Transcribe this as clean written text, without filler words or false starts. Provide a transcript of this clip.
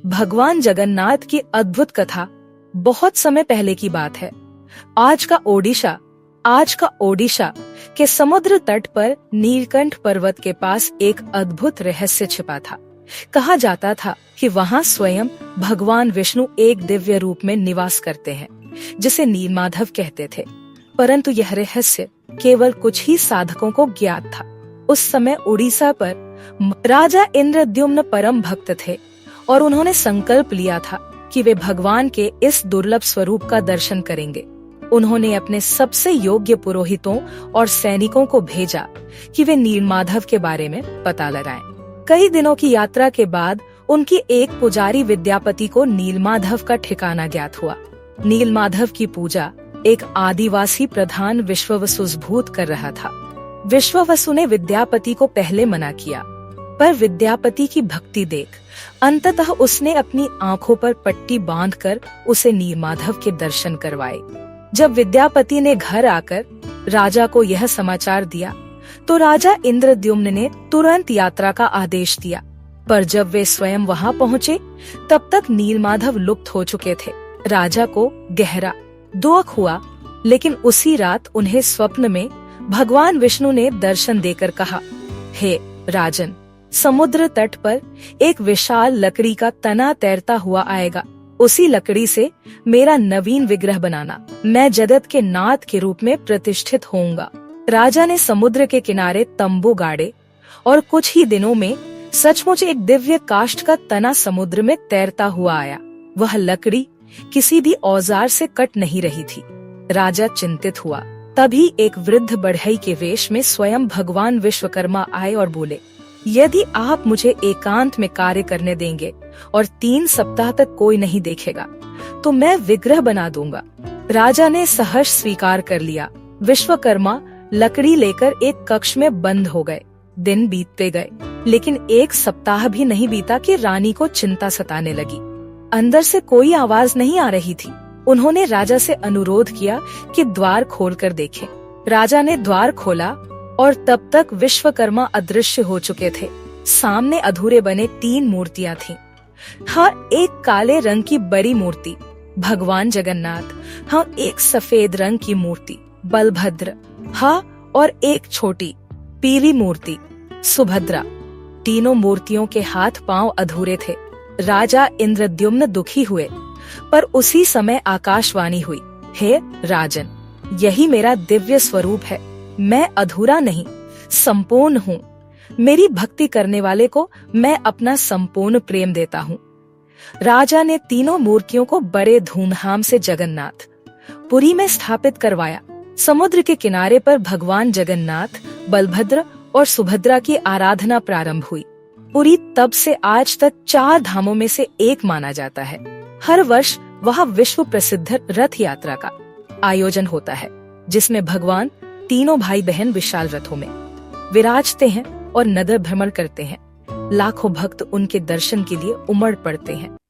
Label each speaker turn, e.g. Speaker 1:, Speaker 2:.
Speaker 1: भगवान जगन्नाथ की अद्भुत कथा बहुत समय पहले की बात है। आज का ओडिशा के समुद्र तट पर नीलकंठ पर्वत के पास एक अद्भुत रहस्य छिपा था। कहा जाता था कि वहाँ स्वयं भगवान विष्णु एक दिव्य रूप में निवास करते हैं, जिसे नीलमाधव कहते थे। परंतु यह रहस्य केवल कुछ ही साधकों को ज्ञात था। उस समय उड़ीसा पर राजा इंद्रद्युम्न परम भक्त थे और उन्होंने संकल्प लिया था कि वे भगवान के इस दुर्लभ स्वरूप का दर्शन करेंगे। उन्होंने अपने सबसे योग्य पुरोहितों और सैनिकों को भेजा कि वे नीलमाधव के बारे में पता लगाएं। कई दिनों की यात्रा के बाद उनकी एक पुजारी विद्यापति को नीलमाधव का ठिकाना ज्ञात हुआ। नीलमाधव की पूजा एक आदिवासी प्रधान विश्ववसु कर रहा था। विश्ववसु ने विद्यापति को पहले मना किया, पर विद्यापति की भक्ति देख अंततः उसने अपनी आंखों पर पट्टी बांधकर उसे नीलमाधव के दर्शन करवाए। जब विद्यापति ने घर आकर राजा को यह समाचार दिया, तो राजा इंद्रद्युम्न ने तुरंत यात्रा का आदेश दिया। पर जब वे स्वयं वहां पहुँचे, तब तक नीलमाधव लुप्त हो चुके थे। राजा को गहरा दुख हुआ, लेकिन उसी रात उन्हें स्वप्न में भगवान विष्णु ने दर्शन देकर कहा, हे राजन, समुद्र तट पर एक विशाल लकड़ी का तना तैरता हुआ आएगा। उसी लकड़ी से मेरा नवीन विग्रह बनाना। मैं जगत के नाथ के रूप में प्रतिष्ठित होऊंगा। राजा ने समुद्र के किनारे तंबू गाड़े और कुछ ही दिनों में सचमुच एक दिव्य काष्ठ का तना समुद्र में तैरता हुआ आया। वह लकड़ी किसी भी औजार से कट नहीं रही थी। राजा चिंतित हुआ। तभी एक वृद्ध बढ़ई के वेश में स्वयं भगवान विश्वकर्मा आए और बोले, यदि आप मुझे एकांत में कार्य करने देंगे और 3 सप्ताह तक कोई नहीं देखेगा, तो मैं विग्रह बना दूंगा। राजा ने सहर्ष स्वीकार कर लिया। विश्वकर्मा लकड़ी लेकर एक कक्ष में बंद हो गए। दिन बीतते गए, लेकिन 1 सप्ताह भी नहीं बीता कि रानी को चिंता सताने लगी। अंदर से कोई आवाज नहीं आ रही थी। उन्होंने राजा से अनुरोध किया कि द्वार खोलकर देखें। राजा ने द्वार खोला और तब तक विश्वकर्मा अदृश्य हो चुके थे। सामने अधूरे बने 3 मूर्तियां थीं। हाँ, एक काले रंग की बड़ी मूर्ति भगवान जगन्नाथ, हाँ एक सफेद रंग की मूर्ति बलभद्र, हाँ और एक छोटी पीली मूर्ति सुभद्रा। तीनों मूर्तियों के हाथ पांव अधूरे थे। राजा इंद्रद्युम्न दुखी हुए, पर उसी समय आकाशवाणी हुई, हे राजन, यही मेरा दिव्य स्वरूप है। मैं अधूरा नहीं, संपूर्ण हूँ। मेरी भक्ति करने वाले को मैं अपना संपूर्ण प्रेम देता हूँ। राजा ने तीनों मूर्तियों को बड़े धूमधाम से जगन्नाथ पुरी में स्थापित करवाया। समुद्र के किनारे पर भगवान जगन्नाथ, बलभद्र और सुभद्रा की आराधना प्रारंभ हुई। पुरी तब से आज तक 4 धामों में से एक माना जाता है। हर वर्ष वहाँ विश्व प्रसिद्ध रथ यात्रा का आयोजन होता है, जिसमें भगवान तीनों भाई बहन विशाल रथों में विराजते हैं और नगर भ्रमण करते हैं। लाखों भक्त उनके दर्शन के लिए उमड़ पड़ते हैं।